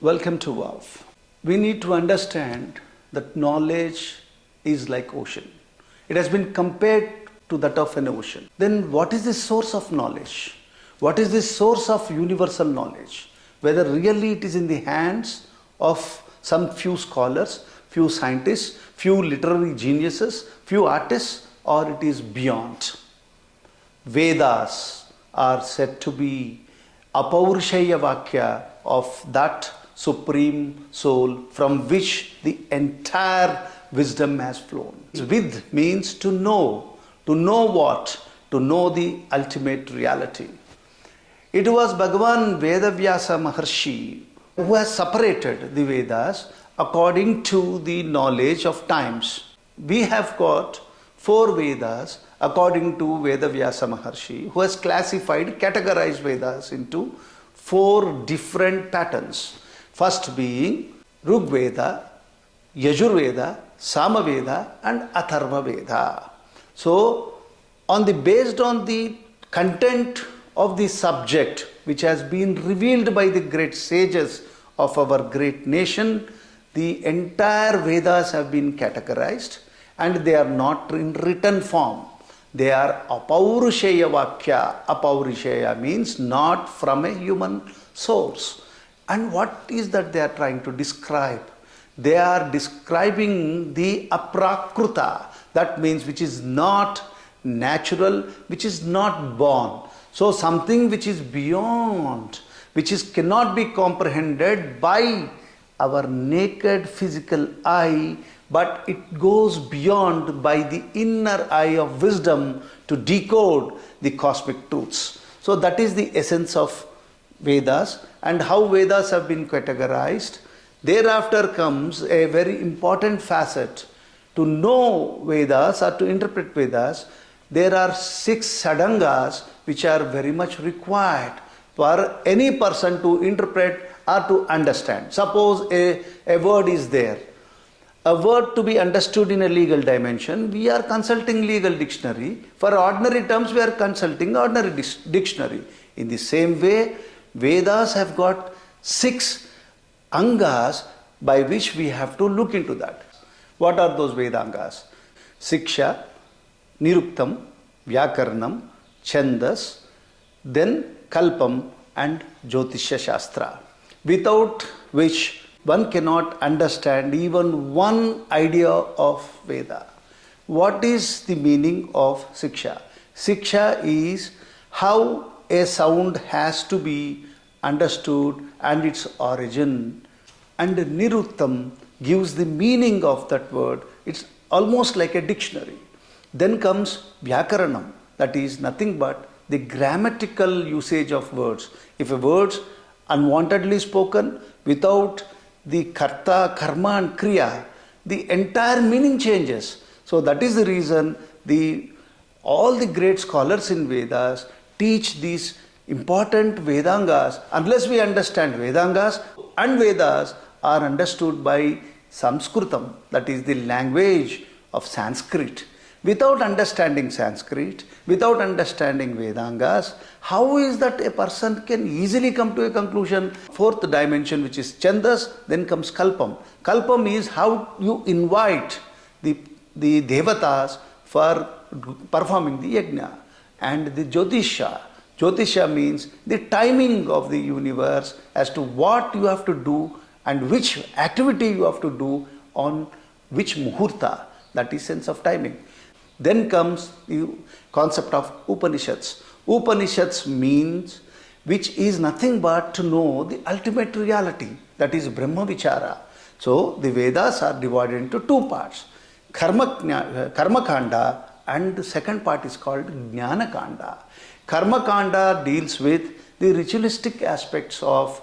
Welcome to WOW. We need to understand that knowledge is like ocean. It has been compared to that of an ocean. Then what is the source of knowledge? What is the source of universal knowledge? Whether really it is in the hands of some few scholars, few scientists, few literary geniuses, few artists, or it is beyond. Vedas are said to be Apaurusheya Vakya of that Supreme Soul from which the entire wisdom has flown. Vid means to know what? To know the ultimate reality. It was Bhagavan Vedavyasa Maharshi who has separated the Vedas according to the knowledge of times. We have got 4 Vedas according to Vedavyasa Maharshi, who has categorized Vedas into 4 different patterns. First being Rig Veda, Yajur Veda, Sama Veda and Atharva Veda. So, based on the content of the subject which has been revealed by the great sages of our great nation, the entire Vedas have been categorized and they are not in written form. They are Apaurusheya Vakya. Apaurusheya means not from a human source. And what is that they are trying to describe? They are describing the aprakruta. That means which is not natural, which is not born. So something which is beyond, cannot be comprehended by our naked physical eye, but it goes beyond by the inner eye of wisdom to decode the cosmic truths. So that is the essence of Vedas and how Vedas have been categorized. Thereafter comes a very important facet. To know Vedas or to interpret Vedas, there are 6 sadangas which are very much required for any person to interpret or to understand. Suppose a word is there. A word to be understood in a legal dimension, we are consulting legal dictionary. For ordinary terms, we are consulting ordinary dictionary. In the same way, Vedas have got 6 angas by which we have to look into that. What are those Vedangas? Siksha, Niruktam, Vyakaranam, Chandas, then Kalpam and Jyotishya Shastra, without which one cannot understand even one idea of Veda. What is the meaning of Siksha? Siksha is how a sound has to be understood and its origin. And Niruttam gives the meaning of that word. It's almost like a dictionary. Then comes Vyakaranam, that is nothing but the grammatical usage of words. If a word is unwantedly spoken without the karta, karma and kriya, the entire meaning changes. So that is the reason all the great scholars in Vedas teach these important Vedangas. Unless we understand Vedangas, and Vedas are understood by Sanskritam, that is the language of Sanskrit. Without understanding Sanskrit, without understanding Vedangas, how is that a person can easily come to a conclusion? 4th dimension, which is Chandas, then comes Kalpam. Kalpam is how you invite the Devatas for performing the Yajna. And the Jyotisha. Jyotisha means the timing of the universe as to what you have to do and which activity you have to do on which muhurta, that is sense of timing. Then comes the concept of Upanishads. Upanishads means which is nothing but to know the ultimate reality, that is Brahma Vichara. So the Vedas are divided into 2 parts, Karma Kanda, and the second part is called Jnana Kanda. Karma Kanda deals with the ritualistic aspects of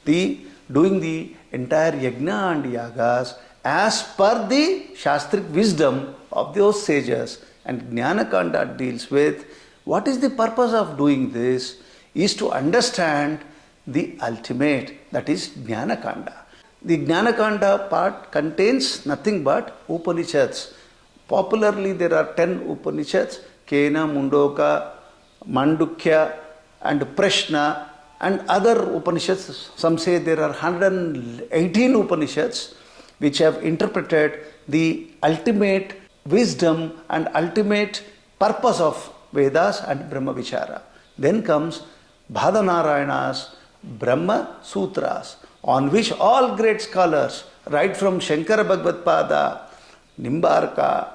doing the entire yajna and yagas as per the shastric wisdom of those sages. And Jnana Kanda deals with what is the purpose of doing this is to understand the ultimate, that is Jnana Kanda. The Jnana Kanda part contains nothing but Upanishads. Popularly there are 10 Upanishads, Kena, Mundoka, Mandukya and Prashna and other Upanishads. Some say there are 118 Upanishads which have interpreted the ultimate wisdom and ultimate purpose of Vedas and Brahma Vichara. Then comes Bhadanarayana's Brahma Sutras, on which all great scholars, right from Shankara Bhagavad-pada, Nimbarka,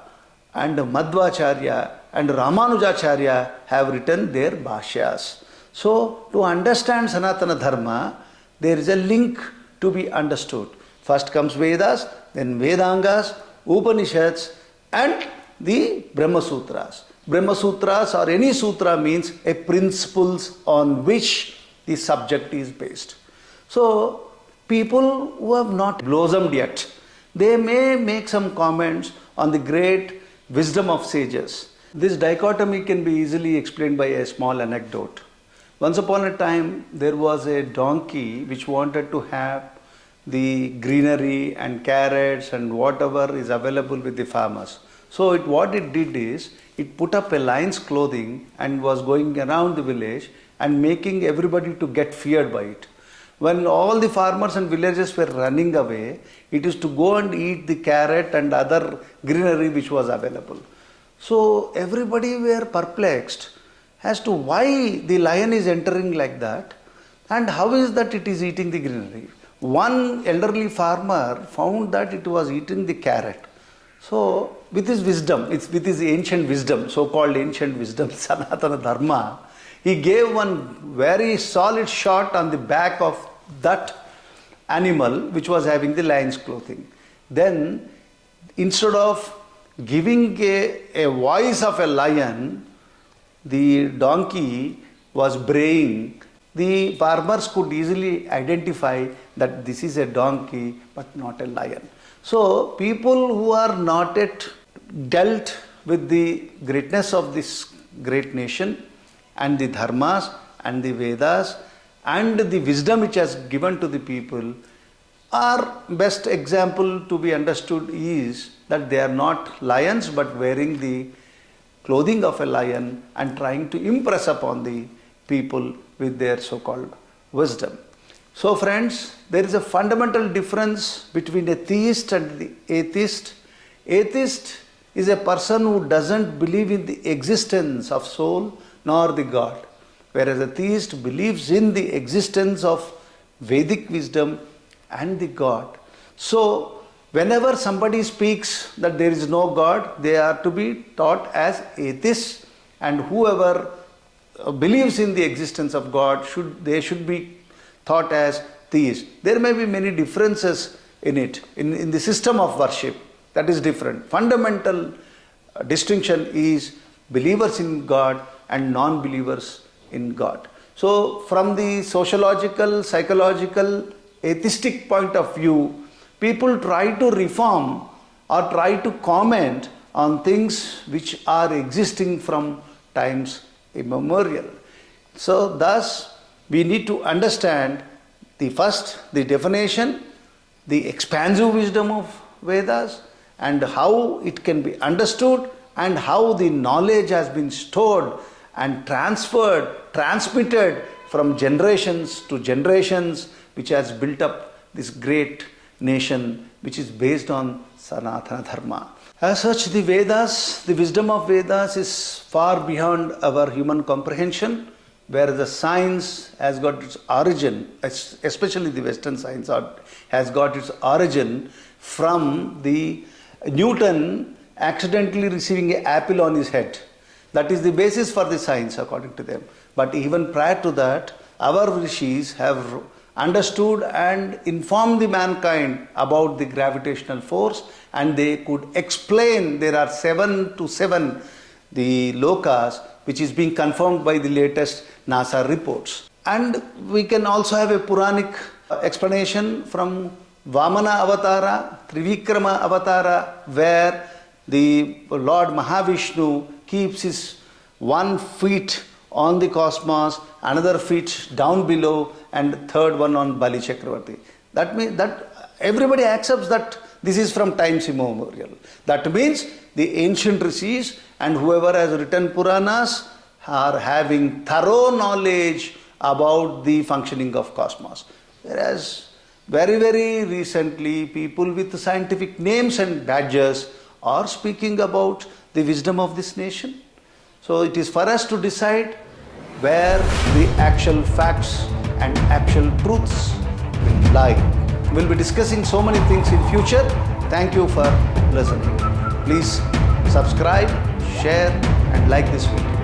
and Madhvacharya and Ramanujacharya have written their bhashyas. So, to understand Sanatana Dharma, there is a link to be understood. First comes Vedas, then Vedangas, Upanishads, and the Brahma Sutras. Brahma Sutras or any sutra means a principles on which the subject is based. So, people who have not blossomed yet, they may make some comments on the great wisdom of sages. This dichotomy can be easily explained by a small anecdote. Once upon a time, there was a donkey which wanted to have the greenery and carrots and whatever is available with the farmers. So what it did is, it put up a lion's clothing and was going around the village and making everybody to get feared by it. When all the farmers and villagers were running away, it is to go and eat the carrot and other greenery which was available. So everybody were perplexed as to why the lion is entering like that and how is that it is eating the greenery. One elderly farmer found that it was eating the carrot. So with his wisdom, with his ancient wisdom, so-called ancient wisdom, Sanatana Dharma, he gave one very solid shot on the back of that animal which was having the lion's clothing. Then instead of giving a voice of a lion, the donkey was braying. The farmers could easily identify that this is a donkey but not a lion. So people who are not yet dealt with the greatness of this great nation and the dharmas and the Vedas and the wisdom which has given to the people, our best example to be understood is that they are not lions but wearing the clothing of a lion and trying to impress upon the people with their so-called wisdom. So friends, there is a fundamental difference between a theist and the atheist. Atheist is a person who doesn't believe in the existence of soul nor the God, whereas a theist believes in the existence of Vedic wisdom and the God. So whenever somebody speaks that there is no God, they are to be taught as atheists, and whoever believes in the existence of God, they should be thought as theists. There may be many differences in it, in the system of worship, that is different. Fundamental distinction is believers in God and non-believers in God. So from the sociological, psychological, atheistic point of view, people try to reform or try to comment on things which are existing from times immemorial. So thus we need to understand the definition, the expansive wisdom of Vedas, and how it can be understood and how the knowledge has been stored and transmitted from generations to generations, which has built up this great nation which is based on Sanatana Dharma. As such, the Vedas, the wisdom of Vedas is far beyond our human comprehension, where the science has got its origin, especially the Western science has got its origin from the Newton accidentally receiving an apple on his head. That is the basis for the science according to them. But even prior to that, our rishis have understood and informed the mankind about the gravitational force, and they could explain. There are 7 to 7 the lokas which is being confirmed by the latest NASA reports. And we can also have a Puranic explanation from Vamana Avatara, Trivikrama Avatara, where the Lord Mahavishnu keeps his 1 feet on the cosmos, another feet down below, and third one on Bali Chakravarti. That means that everybody accepts that this is from times immemorial. That means the ancient rishis and whoever has written Puranas are having thorough knowledge about the functioning of cosmos. Whereas very, very recently, people with scientific names and badges are speaking about the wisdom of this nation. So it is for us to decide where the actual facts and actual truths will lie. We'll be discussing so many things in future. Thank you for listening. Please subscribe, share and like this video.